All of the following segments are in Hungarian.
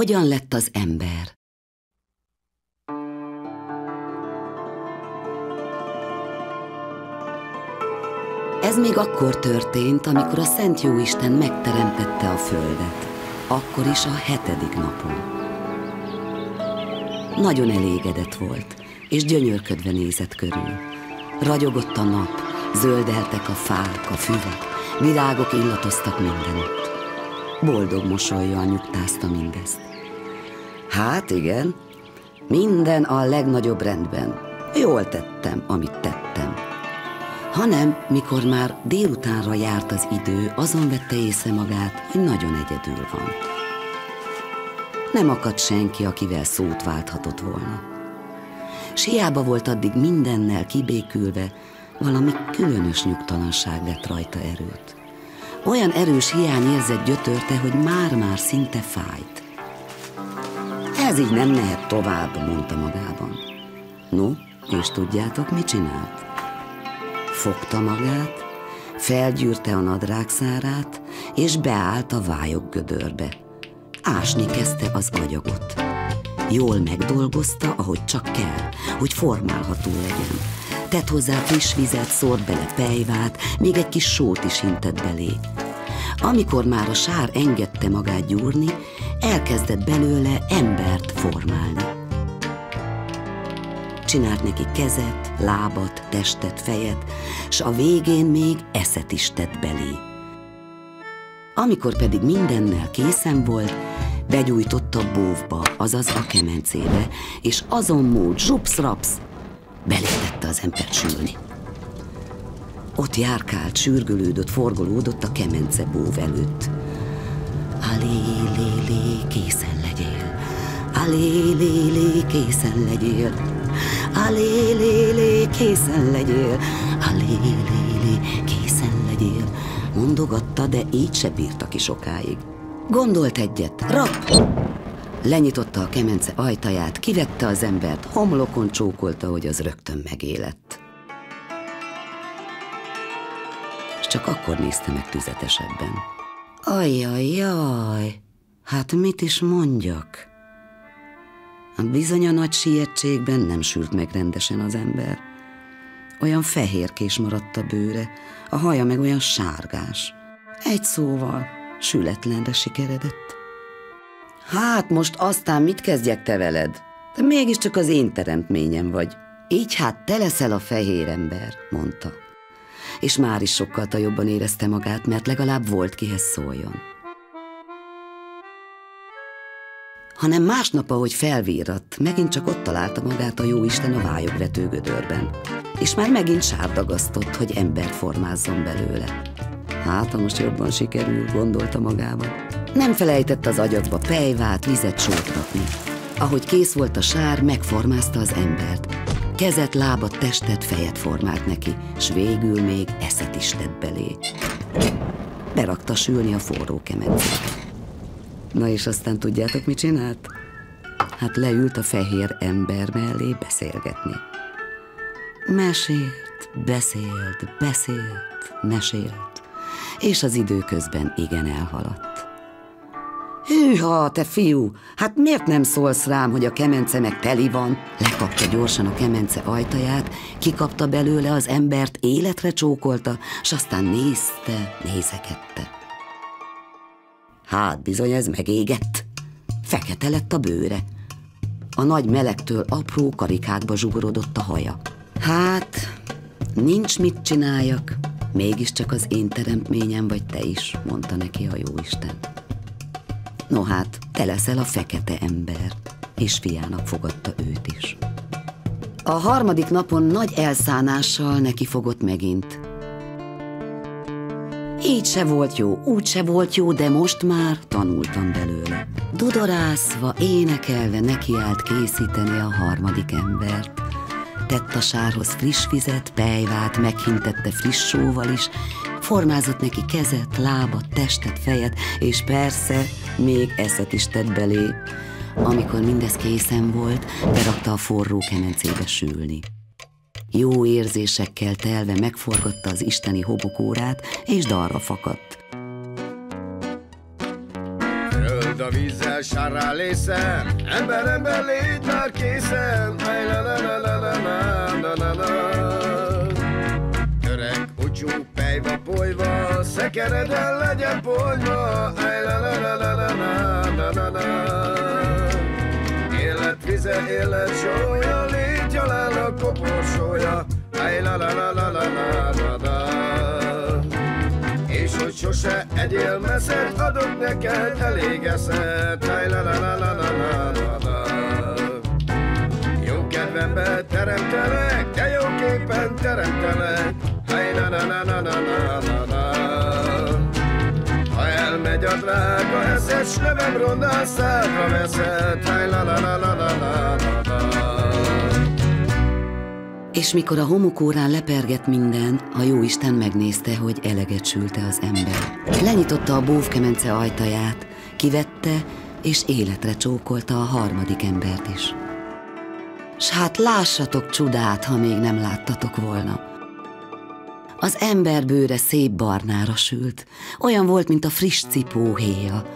Hogyan lett az ember? Ez még akkor történt, amikor a Szent Jóisten megteremtette a földet. Akkor is a 7. napon. Nagyon elégedett volt, és gyönyörködve nézett körül. Ragyogott a nap, zöldeltek a fák, a füvek, virágok illatoztak mindenütt. Boldog mosollyal nyugtázta mindezt. Hát igen, minden a legnagyobb rendben. Jól tettem, amit tettem. Hanem, mikor már délutánra járt az idő, azon vette észre magát, hogy nagyon egyedül van. Nem akadt senki, akivel szót válthatott volna. S hiába volt addig mindennel kibékülve, valami különös nyugtalanság vett rajta erőt. Olyan erős hiányérzet gyötörte, hogy már-már szinte fájt. Ez így nem mehet tovább, mondta magában. No, és tudjátok, mit csinált? Fogta magát, felgyűrte a nadrágszárát, és beállt a vályoggödörbe. Ásni kezdte az agyagot. Jól megdolgozta, ahogy csak kell, hogy formálható legyen. Tett hozzá friss vizet, szórt bele pejvát, még egy kis sót is hintett belé. Amikor már a sár engedte magát gyúrni, elkezdett belőle embert formálni. Csinált neki kezet, lábat, testet, fejet, s a végén még eszet is tett belé. Amikor pedig mindennel készen volt, begyújtotta a bóvba, azaz a kemencébe, és azon múlt zsupsz-rapsz, belétette az embert sülni. Ott járkált, sürgölődött, forgolódott a kemence bóv előtt. Alé-lé-lé, készen legyél, alé-lé-lé, készen legyél, alé-lé-lé, készen legyél, alé-lé-lé, készen legyél, mondogatta, de így se bírta ki sokáig. Gondolt egyet, rap! Lenyitotta a kemence ajtaját, kivette az embert, homlokon csókolta, hogy az rögtön megélett. És csak akkor nézte meg tüzetesebben. Ajjajjaj, hát mit is mondjak? Bizony a nagy sietségben nem sült meg rendesen az ember. Olyan fehérkés maradt a bőre, a haja meg olyan sárgás. Egy szóval, sületlenre sikeredett. Hát most aztán mit kezdjek te veled? Te mégiscsak az én teremtményem vagy. Így hát te leszel a fehér ember, mondta. És már is sokkal jobban érezte magát, mert legalább volt kihez szóljon. Hanem másnap, ahogy felvíradt, megint csak ott találta magát a jóisten a vályogvető gödörben. És már megint sárdagasztott, hogy embert formázzon belőle. Hát, ha most jobban sikerül, gondolta magában. Nem felejtett az agyagba pejvát, vizet, sót rakni. Ahogy kész volt a sár, megformázta az embert. Kezet, lábat, testet, fejet formált neki, s végül még eszet is tett belé. Berakta sülni a forró kemencét. Na és aztán tudjátok, mit csinált? Hát leült a fehér ember mellé beszélgetni. Mesélt, beszélt, mesélt, és az idő közben igen elhaladt. Hűha, te fiú, hát miért nem szólsz rám, hogy a kemence meg teli van? Lekapta gyorsan a kemence ajtaját, kikapta belőle az embert, életre csókolta, s aztán nézekedte. Hát bizony ez megégett. Fekete lett a bőre. A nagy melegtől apró karikákba zsugorodott a haja. Hát, nincs mit csináljak, mégiscsak az én teremtményem vagy te is, mondta neki a jóisten. No hát, te leszel a fekete ember, és fiának fogadta őt is. A harmadik napon nagy elszánással neki fogott megint. Így se volt jó, úgy se volt jó, de most már tanultam belőle. Dudorászva, énekelve nekiállt készíteni a harmadik embert. Tett a sárhoz friss vizet, pejvát, meghintette friss sóval is, formázott neki kezet, lábat, testet, fejet, és persze még eszet is tett belé. Amikor mindez készen volt, berakta a forró kemencébe sülni. Jó érzésekkel telve megforgatta az isteni hobokórát, és dalra fakadt. Old a vízzel, sárrá lészen, ember, légy már készen. Öreg ucsú, pejva, polyva, szekereden legyen ponyva. Élet vize, élet sója, légy halálnak koporsója. És hogy sose egyél messzet, adok neked elég eszet. Jó kedvembe teremtelek, de jóképpen teremtelek. Ha elmegy a drága eszed, s nevem rondán szádra veszed. És mikor a homokórán lepergett minden, a jóisten megnézte, hogy eleget sülte az ember. Lenyitotta a búvkemence ajtaját, kivette, és életre csókolta a harmadik embert is. S hát lássatok csodát, ha még nem láttatok volna. Az ember bőre szép barnára sült, olyan volt, mint a friss cipó héja.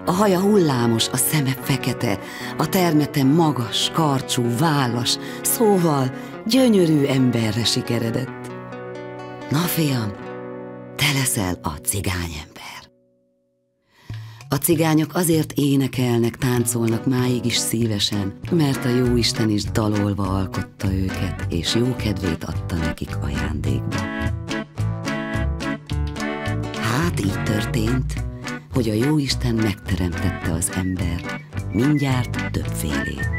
A haja hullámos, a szeme fekete, a termete magas, karcsú, vállas, szóval gyönyörű emberre sikeredett. Na fiam, te leszel a cigányember. A cigányok azért énekelnek, táncolnak máig is szívesen, mert a jóisten is dalolva alkotta őket, és jó kedvét adta nekik ajándékba. Hát így történt, hogy a jóisten megteremtette az embert, mindjárt többfélét.